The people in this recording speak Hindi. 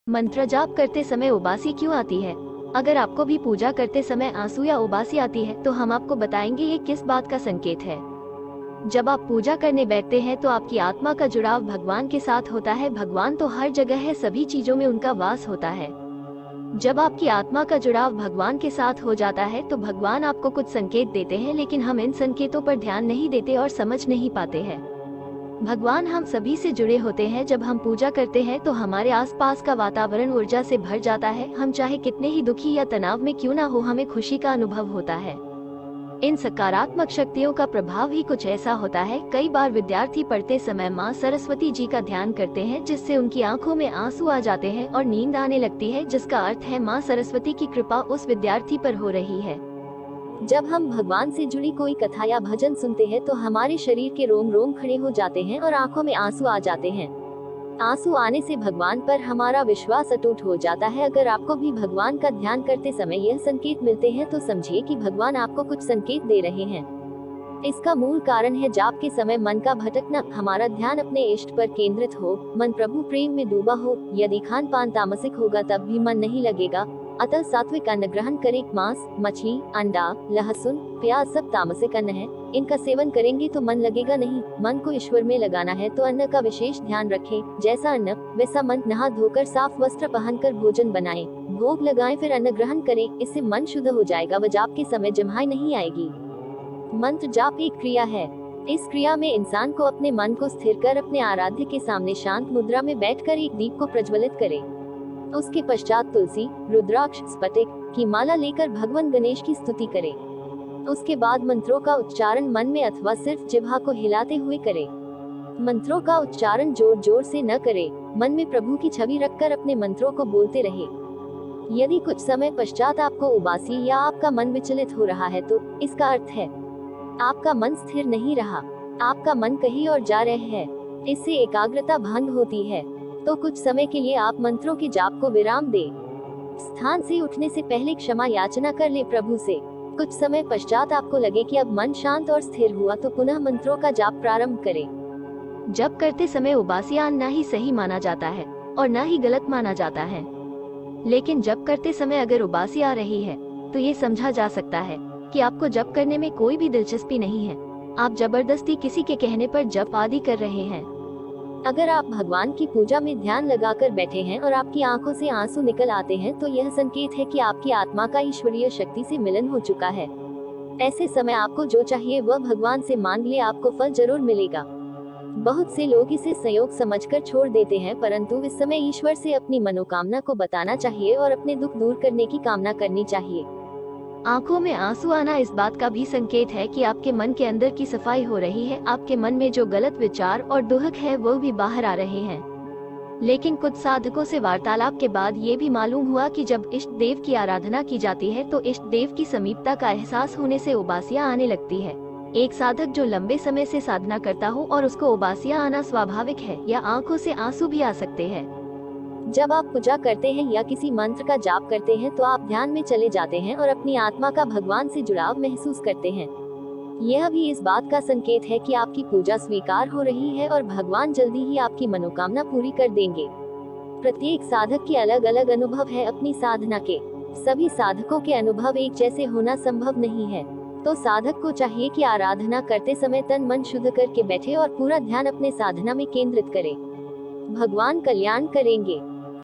मंत्र जाप करते समय उबासी क्यों आती है? अगर आपको भी पूजा करते समय आंसू या उबासी आती है तो हम आपको बताएंगे ये किस बात का संकेत है। जब आप पूजा करने बैठते हैं तो आपकी आत्मा का जुड़ाव भगवान के साथ होता है। भगवान तो हर जगह है, सभी चीजों में उनका वास होता है। जब आपकी आत्मा का जुड़ाव भगवान के साथ हो जाता है तो भगवान आपको कुछ संकेत देते हैं, लेकिन हम इन संकेतों पर ध्यान नहीं देते और समझ नहीं पाते हैं। भगवान हम सभी से जुड़े होते हैं। जब हम पूजा करते हैं तो हमारे आसपास का वातावरण ऊर्जा से भर जाता है। हम चाहे कितने ही दुखी या तनाव में क्यों ना हो, हमें खुशी का अनुभव होता है। इन सकारात्मक शक्तियों का प्रभाव ही कुछ ऐसा होता है। कई बार विद्यार्थी पढ़ते समय माँ सरस्वती जी का ध्यान करते हैं, जिससे उनकी आंखों में आंसू आ जाते हैं और नींद आने लगती है, जिसका अर्थ है माँ सरस्वती की कृपा उस विद्यार्थी पर हो रही है। जब हम भगवान से जुड़ी कोई कथा या भजन सुनते हैं तो हमारे शरीर के रोम रोम खड़े हो जाते हैं और आंखों में आंसू आ जाते हैं। आंसू आने से भगवान पर हमारा विश्वास अटूट हो जाता है। अगर आपको भी भगवान का ध्यान करते समय यह संकेत मिलते हैं तो समझिए कि भगवान आपको कुछ संकेत दे रहे हैं। इसका मूल कारण है जाप के समय मन का भटकना। हमारा ध्यान अपने इष्ट पर केंद्रित हो, मन प्रभु प्रेम में डूबा हो। यदि खान पान तामसिक होगा तब भी मन नहीं लगेगा। अतः सात्विक अन्न ग्रहण करें। मांस, मछली, अंडा, लहसुन, प्याज सब तामसिक अन्न है। इनका सेवन करेंगे तो मन लगेगा नहीं। मन को ईश्वर में लगाना है तो अन्न का विशेष ध्यान रखें। जैसा अन्न वैसा मन। नहा धोकर साफ वस्त्र पहनकर भोजन बनाएं, भोग लगाएं, फिर अन्न ग्रहण करें। इससे मन शुद्ध हो जाएगा व जाप के समय जम्हाई नहीं आएगी। मंत्र जाप एक क्रिया है। इस क्रिया में इंसान को अपने मन को स्थिर कर अपने आराध्य के सामने शांत मुद्रा में बैठकर एक दीप को प्रज्वलित करे। उसके पश्चात तुलसी, रुद्राक्ष, स्फटिक की माला लेकर भगवान गणेश की स्तुति करे। उसके बाद मंत्रों का उच्चारण मन में अथवा सिर्फ जिह्वा को हिलाते हुए करे। मंत्रों का उच्चारण जोर जोर से न करे। मन में प्रभु की छवि रखकर अपने मंत्रों को बोलते रहे। यदि कुछ समय पश्चात आपको उबासी या आपका मन विचलित हो रहा है तो इसका अर्थ है आपका मन स्थिर नहीं रहा, आपका मन कहीं और जा रहे है। इससे एकाग्रता भंग होती है। तो कुछ समय के लिए आप मंत्रों के जाप को विराम दें। स्थान से उठने से पहले क्षमा याचना कर ले प्रभु से। कुछ समय पश्चात आपको लगे कि अब मन शांत और स्थिर हुआ तो पुनः मंत्रों का जाप प्रारंभ करें। जप करते समय उबासियां न ही सही माना जाता है और न ही गलत माना जाता है, लेकिन जप करते समय अगर उबासी आ रही है तो ये समझा जा सकता है कि आपको जप करने में कोई भी दिलचस्पी नहीं है। आप जबरदस्ती किसी के कहने पर जप आदि कर रहे हैं। अगर आप भगवान की पूजा में ध्यान लगाकर बैठे हैं और आपकी आंखों से आंसू निकल आते हैं तो यह संकेत है कि आपकी आत्मा का ईश्वरीय शक्ति से मिलन हो चुका है। ऐसे समय आपको जो चाहिए वह भगवान से मांग ले, आपको फल जरूर मिलेगा। बहुत से लोग इसे संयोग समझकर छोड़ देते हैं, परंतु इस समय ईश्वर से अपनी मनोकामना को बताना चाहिए और अपने दुख दूर करने की कामना करनी चाहिए। आंखों में आंसू आना इस बात का भी संकेत है कि आपके मन के अंदर की सफाई हो रही है। आपके मन में जो गलत विचार और दुहक है वो भी बाहर आ रहे हैं। लेकिन कुछ साधकों से वार्तालाप के बाद ये भी मालूम हुआ कि जब इष्ट देव की आराधना की जाती है तो इष्ट देव की समीपता का एहसास होने से उबासियां आने लगती है। एक साधक जो लंबे समय से साधना करता हो और उसको उबासियां आना स्वाभाविक है, या आंखों से आंसू भी आ सकते हैं। जब आप पूजा करते हैं या किसी मंत्र का जाप करते हैं तो आप ध्यान में चले जाते हैं और अपनी आत्मा का भगवान से जुड़ाव महसूस करते हैं। यह भी इस बात का संकेत है कि आपकी पूजा स्वीकार हो रही है और भगवान जल्दी ही आपकी मनोकामना पूरी कर देंगे। प्रत्येक साधक के अलग अलग अनुभव है अपनी साधना के। सभी साधकों के अनुभव एक जैसे होना संभव नहीं है। तो साधक को चाहिए कि आराधना करते समय तन मन शुद्ध करके बैठे और पूरा ध्यान अपने साधना में केंद्रित करे। भगवान कल्याण करेंगे।